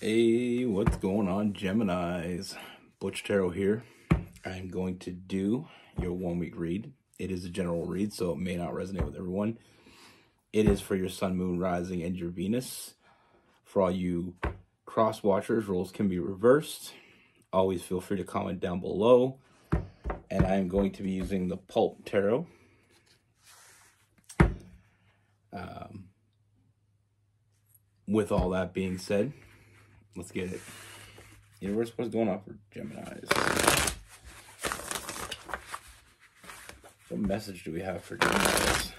Hey, what's going on, Geminis? Butch here. I'm going to do your 1 week read. It is a general read, so it may not resonate with everyone. It is for your sun, moon, rising, and your Venus. For all you cross watchers, roles can be reversed. Always feel free to comment down below. And I'm going to be using the Pulp Tarot. With all that being said, let's get it. Universe, what's going on for Geminis? What message do we have for Geminis?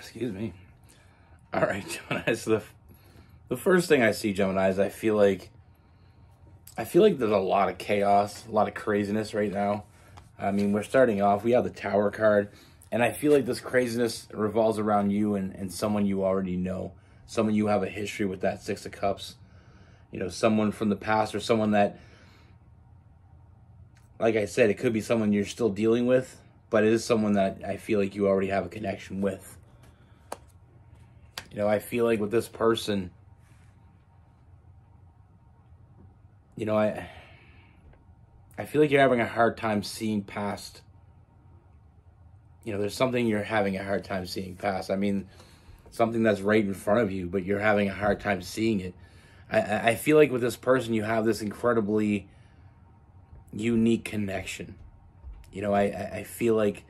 Excuse me. All right, Gemini. So the first thing I see, Gemini, is I feel like there's a lot of chaos, a lot of craziness right now. I mean, we're starting off. We have the Tower card, and I feel like this craziness revolves around you and someone you already know, someone you have a history with. That Six of Cups, you know, someone from the past, or someone that, like I said, it could be someone you're still dealing with, but it is someone that I feel like you already have a connection with. You know, I feel like with this person, you know, I feel like you're having a hard time seeing past. You know, there's something you're having a hard time seeing past. I mean, something that's right in front of you, but you're having a hard time seeing it. I feel like with this person, you have this incredibly unique connection. You know, I feel like,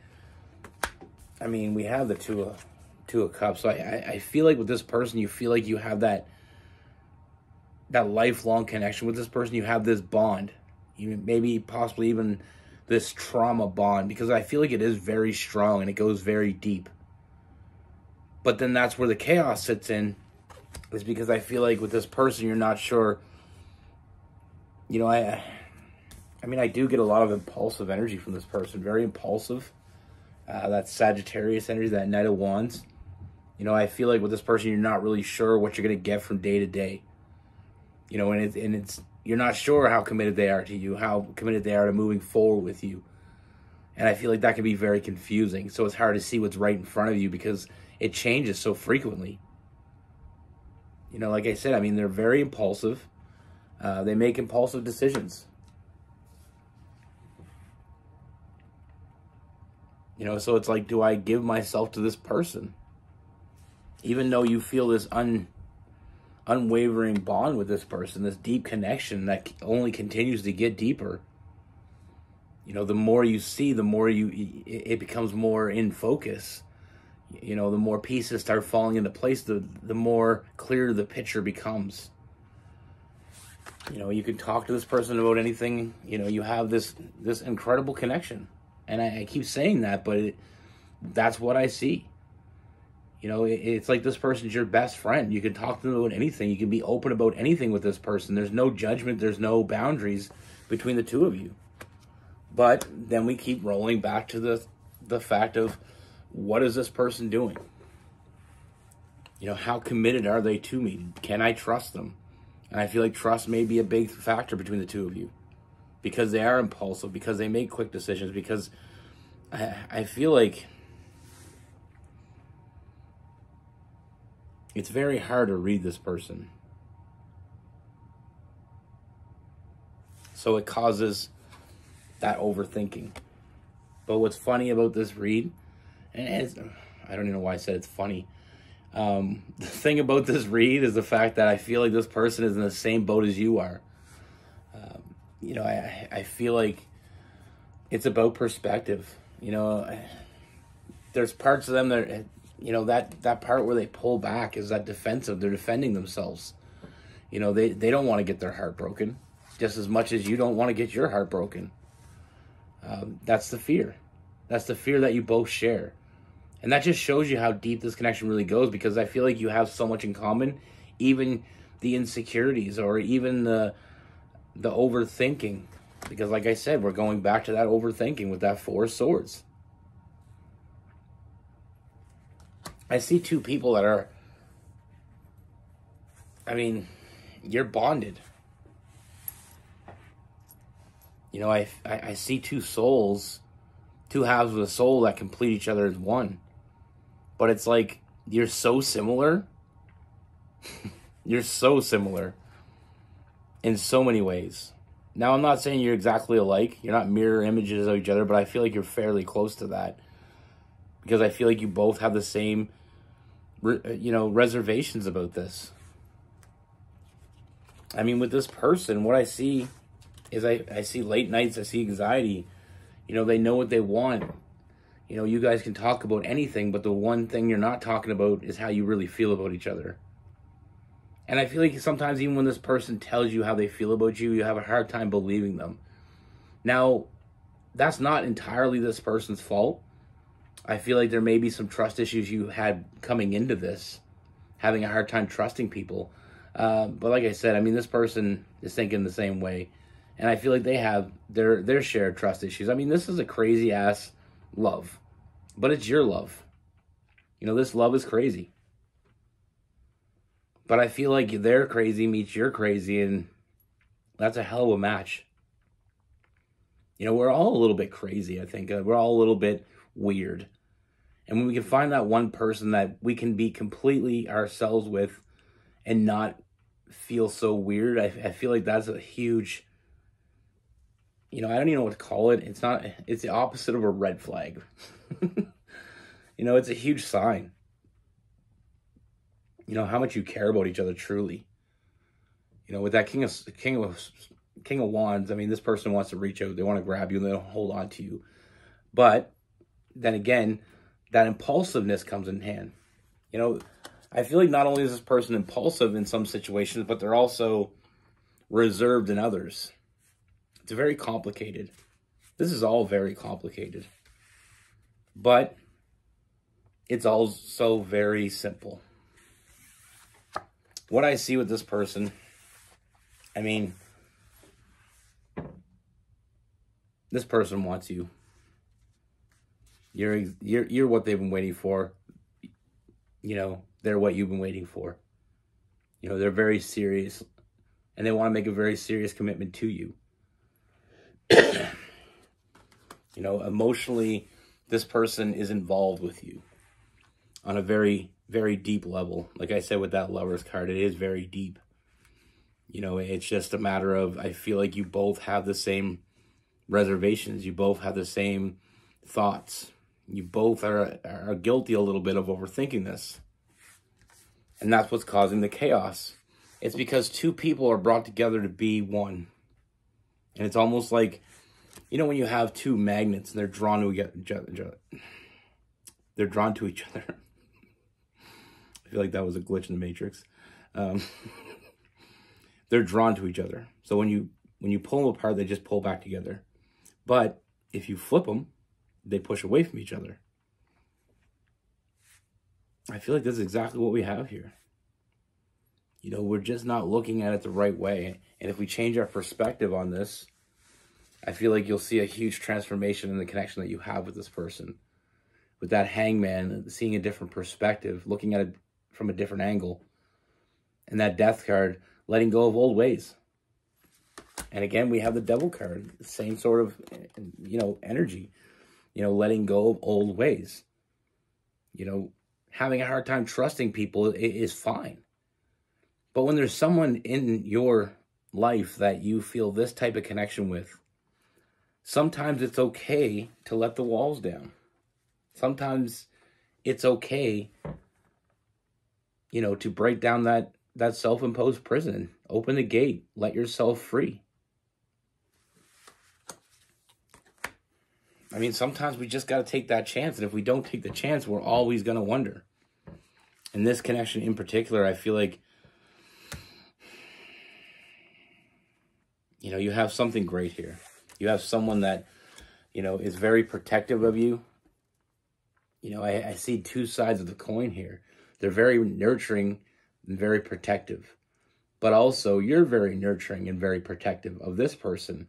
I mean, we have the Two of Cups. So I feel like with this person, you feel like you have that lifelong connection with this person. You have this bond, maybe possibly even this trauma bond, because I feel like it is very strong and it goes very deep. But then that's where the chaos sits in, is because I feel like with this person, you're not sure. You know, I mean, I do get a lot of impulsive energy from this person, very impulsive. That Sagittarius energy, that Knight of Wands. You know, I feel like with this person, you're not really sure what you're going to get from day to day. You know, and it's you're not sure how committed they are to you, how committed they are to moving forward with you. And I feel like that can be very confusing. So it's hard to see what's right in front of you because it changes so frequently. You know, like I said, I mean, they're very impulsive. They make impulsive decisions. You know, so it's like, do I give myself to this person? Even though you feel this unwavering bond with this person, this deep connection that only continues to get deeper. You know, the more you see, the more it becomes more in focus. You know, the more pieces start falling into place, the more clear the picture becomes. You know, you can talk to this person about anything. You know, you have this incredible connection. And I keep saying that, but that's what I see. You know, it's like this person's your best friend. You can talk to them about anything. You can be open about anything with this person. There's no judgment. There's no boundaries between the two of you. But then we keep rolling back to the fact of, what is this person doing? You know, how committed are they to me? Can I trust them? And I feel like trust may be a big factor between the two of you. Because they are impulsive, because they make quick decisions, because I feel like it's very hard to read this person. So it causes that overthinking. But what's funny about this read, and I don't even know why I said it's funny, The thing about this read is the fact that I feel like this person is in the same boat as you are. You know, I feel like it's about perspective. You know, there's parts of them that, you know, that part where they pull back is that defensive. They're defending themselves. You know, they don't want to get their heart broken just as much as you don't want to get your heart broken. That's the fear. That's the fear that you both share. And that just shows you how deep this connection really goes, because I feel like you have so much in common, even the insecurities or even the overthinking. Because like I said, we're going back to that overthinking with that Four of Swords. I see two people that are, I mean, you're bonded. You know, I see two souls, two halves of a soul that complete each other as one. But it's like, you're so similar. You're so similar in so many ways. Now, I'm not saying you're exactly alike. You're not mirror images of each other, but I feel like you're fairly close to that. Because I feel like you both have the same, you know, reservations about this. I mean, with this person, what I see is I see late nights, I see anxiety. You know, they know what they want. You know, you guys can talk about anything, but the one thing you're not talking about is how you really feel about each other. And I feel like sometimes even when this person tells you how they feel about you, you have a hard time believing them. Now, that's not entirely this person's fault. I feel like there may be some trust issues you had coming into this, having a hard time trusting people. But like I said, I mean, this person is thinking the same way. And I feel like they have their shared trust issues. I mean, this is a crazy-ass love. But it's your love. You know, this love is crazy. But I feel like their crazy meets your crazy, and that's a hell of a match. You know, we're all a little bit crazy, I think. We're all a little bit weird. And when we can find that one person that we can be completely ourselves with and not feel so weird, I feel like that's a huge, you know, I don't even know what to call it. It's the opposite of a red flag. You know, it's a huge sign. You know, how much you care about each other truly. You know, with that King of Wands, I mean, this person wants to reach out. They want to grab you and they don't hold on to you. But then again, that impulsiveness comes in hand. You know, I feel like not only is this person impulsive in some situations, but they're also reserved in others. It's very complicated. This is all very complicated. But it's also very simple. What I see with this person, I mean, this person wants you. You're what they've been waiting for. You know, they're what you've been waiting for. You know, they're very serious, and they want to make a very serious commitment to you. You know, emotionally, this person is involved with you on a very, very deep level. Like I said with that Lover's card, it is very deep. You know, it's just a matter of, I feel like you both have the same reservations. You both have the same thoughts. You both are guilty a little bit of overthinking this. And that's what's causing the chaos. It's because two people are brought together to be one. And it's almost like, you know, when you have two magnets and they're drawn to each other. They're drawn to each other. I feel like that was a glitch in the Matrix. They're drawn to each other. So when you pull them apart, they just pull back together. But if you flip them, they push away from each other. I feel like that's exactly what we have here. You know, we're just not looking at it the right way. And if we change our perspective on this, I feel like you'll see a huge transformation in the connection that you have with this person. With that Hangman, seeing a different perspective, looking at it from a different angle. And that Death card, letting go of old ways. And again, we have the Devil card, the same sort of, you know, energy. You know, letting go of old ways. You know, having a hard time trusting people is fine. But when there's someone in your life that you feel this type of connection with, sometimes it's okay to let the walls down. Sometimes it's okay you know, to break down that self-imposed prison. Open the gate. Let yourself free. I mean, sometimes we just got to take that chance. And if we don't take the chance, we're always going to wonder. In this connection in particular, I feel like, you know, you have something great here. You have someone that, you know, is very protective of you. You know, I see two sides of the coin here. They're very nurturing and very protective. But also, you're very nurturing and very protective of this person.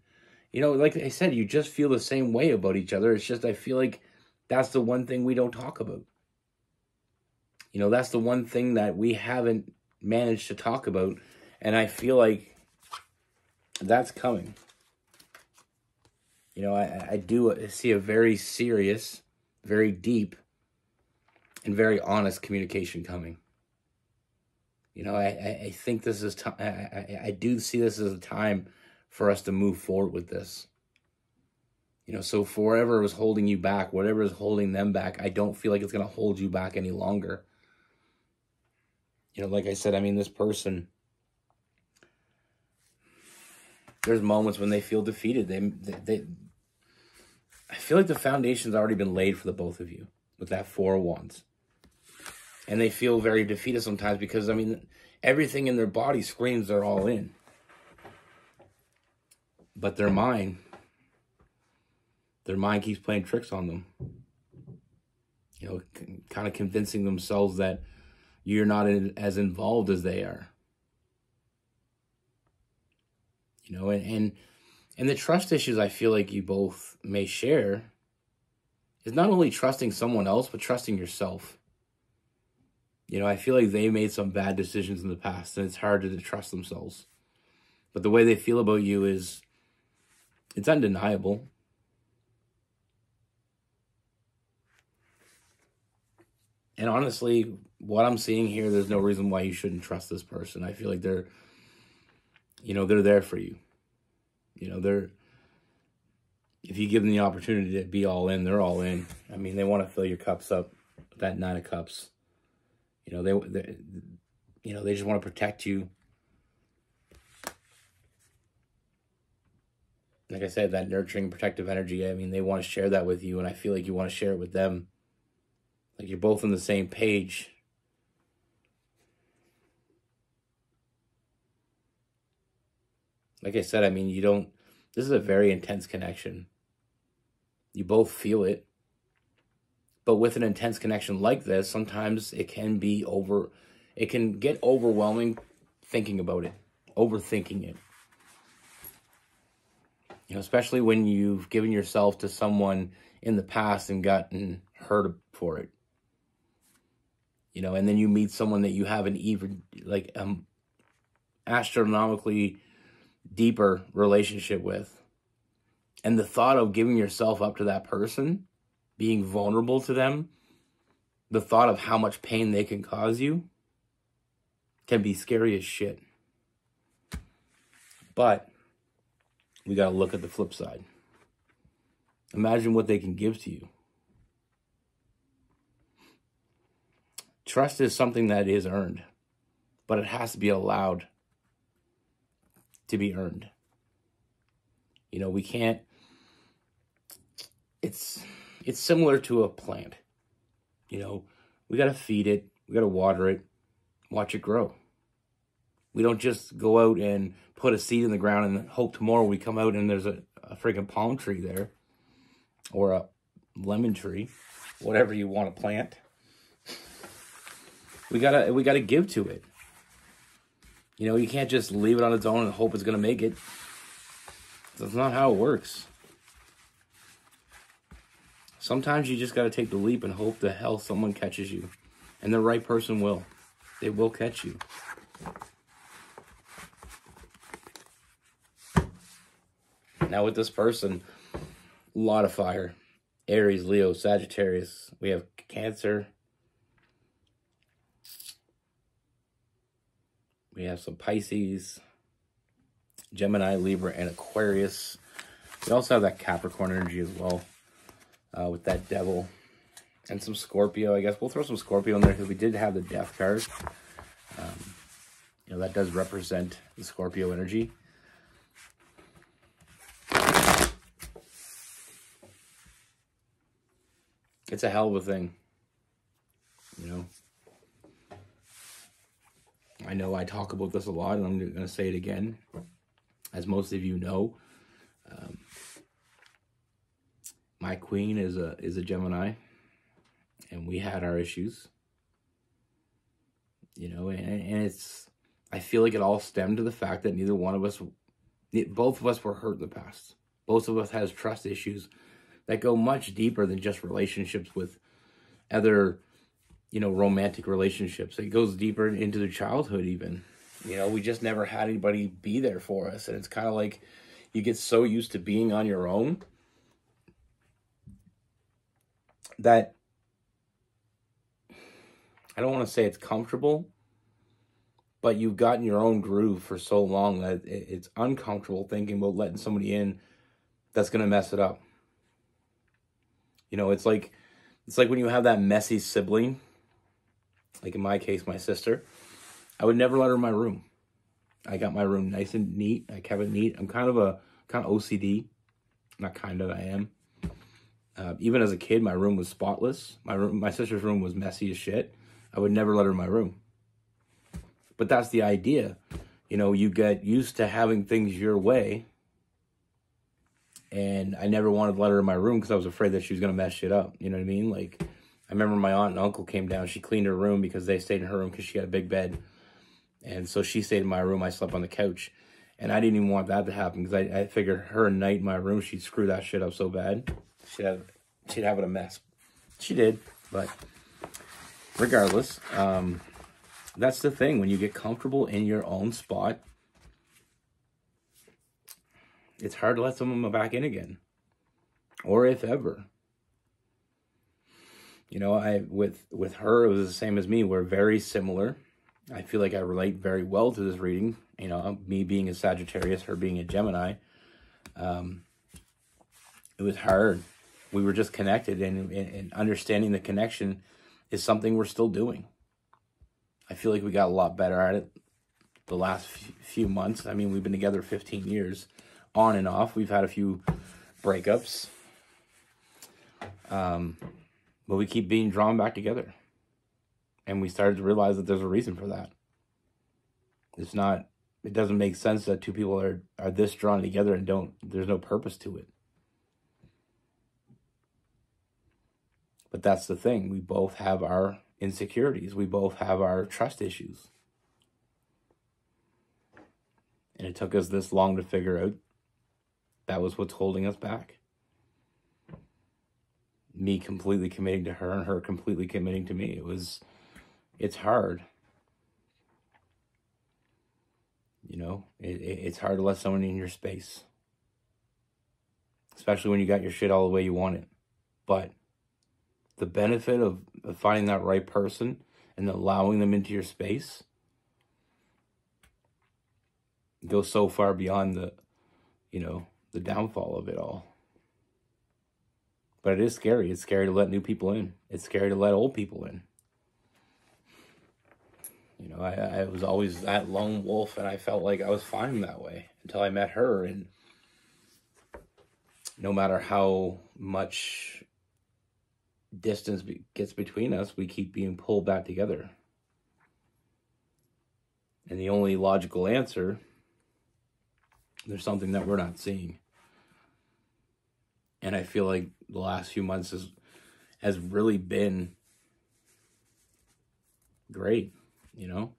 You know, like I said, you just feel the same way about each other. It's just, I feel like that's the one thing we don't talk about. You know, that's the one thing that we haven't managed to talk about. And I feel like that's coming. You know, I do see a very serious, very deep, and very honest communication coming. You know, I think this is time. I do see this as a time for us to move forward with this. You know, so for whatever was holding you back, whatever is holding them back, I don't feel like it's going to hold you back any longer. You know, like I said, I mean, this person, there's moments when they feel defeated. They I feel like the foundation's already been laid for the both of you with that Four of Wands. And they feel very defeated sometimes because, I mean, everything in their body screams they're all in. But their mind keeps playing tricks on them. You know, kind of convincing themselves that you're not as involved as they are. You know, and the trust issues I feel like you both may share is not only trusting someone else, but trusting yourself. You know, I feel like they made some bad decisions in the past, and it's hard to trust themselves. But the way they feel about you is, it's undeniable. And honestly, what I'm seeing here, there's no reason why you shouldn't trust this person. I feel like they're there for you. You know, if you give them the opportunity to be all in, they're all in. I mean, they want to fill your cups up with that Nine of Cups. You know, they just want to protect you. Like I said, that nurturing, protective energy, I mean, they want to share that with you, and I feel like you want to share it with them. Like you're both on the same page. Like I said, I mean, this is a very intense connection. You both feel it. But with an intense connection like this, sometimes it can get overwhelming thinking about it, overthinking it. You know, especially when you've given yourself to someone in the past and gotten hurt for it. You know, and then you meet someone that you have an even, like, astronomically deeper relationship with. And the thought of giving yourself up to that person, being vulnerable to them, the thought of how much pain they can cause you can be scary as shit. But we got to look at the flip side. Imagine what they can give to you. Trust is something that is earned, but it has to be allowed to be earned. You know, we can't, it's similar to a plant. You know, we got to feed it, we got to water it, watch it grow. We don't just go out and put a seed in the ground and hope tomorrow we come out and there's a freaking palm tree there, or a lemon tree, whatever you want to plant. We gotta give to it. You know, you can't just leave it on its own and hope it's gonna make it. That's not how it works. Sometimes you just gotta take the leap and hope the hell someone catches you. And the right person will. They will catch you. Now with this person, a lot of fire. Aries, Leo, Sagittarius. We have Cancer. We have some Pisces, Gemini, Libra, and Aquarius. We also have that Capricorn energy as well, with that Devil. And some Scorpio, I guess. We'll throw some Scorpio in there because we did have the Death card. You know, that does represent the Scorpio energy. It's a hell of a thing, you know. I know I talk about this a lot, and I'm going to say it again. As most of you know, my queen is a Gemini, and we had our issues, you know, and it's, I feel like it all stemmed to the fact that both of us were hurt in the past. Both of us has trust issues that go much deeper than just relationships with other, you know, romantic relationships. It goes deeper into the childhood even. You know, we just never had anybody be there for us. And it's kind of like you get so used to being on your own that, I don't want to say it's comfortable, but you've gotten your own groove for so long that it's uncomfortable thinking about letting somebody in that's going to mess it up. You know, it's like when you have that messy sibling, like in my case, my sister, I would never let her in my room. I got my room nice and neat. I kept it neat. I'm kind of OCD. Not kind of, I am. Even as a kid, my room was spotless. My sister's room was messy as shit. I would never let her in my room. But that's the idea. You know, you get used to having things your way. And I never wanted to let her in my room because I was afraid that she was going to mess shit up. You know what I mean? Like, I remember my aunt and uncle came down. She cleaned her room because they stayed in her room because she had a big bed. And so she stayed in my room. I slept on the couch. And I didn't even want that to happen because I figured her a night in my room, she'd screw that shit up so bad. She'd have it a mess. She did. But regardless, that's the thing. When you get comfortable in your own spot, it's hard to let someone back in again. Or if ever. You know, with her, it was the same as me. We're very similar. I feel like I relate very well to this reading. You know, me being a Sagittarius, her being a Gemini. It was hard. We were just connected, and understanding the connection is something we're still doing. I feel like we got a lot better at it the last few months. I mean, we've been together 15 years, on and off. We've had a few breakups. But we keep being drawn back together. And we started to realize that there's a reason for that. It doesn't make sense that two people are this drawn together and there's no purpose to it. But that's the thing. We both have our insecurities. We both have our trust issues. And it took us this long to figure out that was what's holding us back. Me completely committing to her and her completely committing to me. It's hard. You know, it's hard to let someone in your space. Especially when you got your shit all the way you want it. But the benefit of finding that right person and allowing them into your space goes so far beyond the downfall of it all. But it is scary. It's scary to let new people in. It's scary to let old people in. You know, I was always that lone wolf, and I felt like I was fine that way until I met her. And no matter how much distance gets between us, we keep being pulled back together. And the only logical answer, there's something that we're not seeing. And I feel like the last few months has really been great, you know,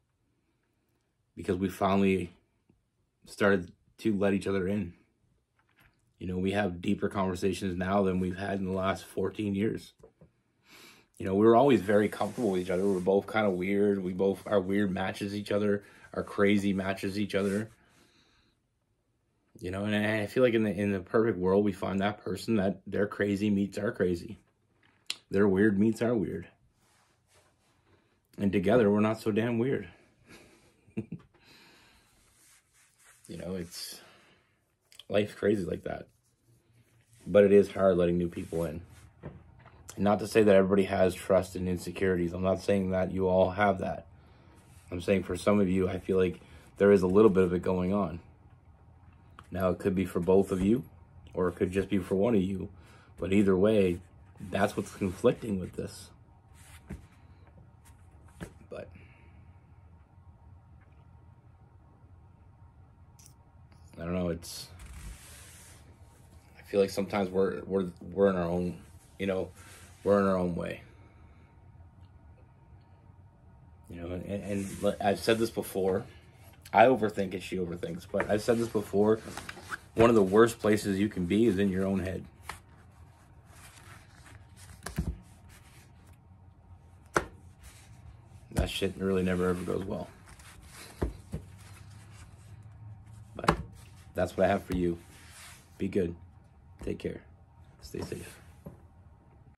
because we finally started to let each other in. You know, we have deeper conversations now than we've had in the last 14 years. You know, we were always very comfortable with each other. We were both kind of weird. Our weird matches each other. Our crazy matches each other. You know, and I feel like in the perfect world, we find that person that their crazy meets our crazy. Their weird meets our weird. And together, we're not so damn weird. You know, life's crazy like that. But it is hard letting new people in. And not to say that everybody has trust and insecurities. I'm not saying that you all have that. I'm saying for some of you, I feel like there is a little bit of it going on. Now, it could be for both of you, or it could just be for one of you. But either way, that's what's conflicting with this. But I don't know, I feel like sometimes we're in our own, we're in our own way. And I've said this before. I overthink and she overthinks, but I've said this before. One of the worst places you can be is in your own head. That shit really never ever goes well. But that's what I have for you. Be good. Take care. Stay safe.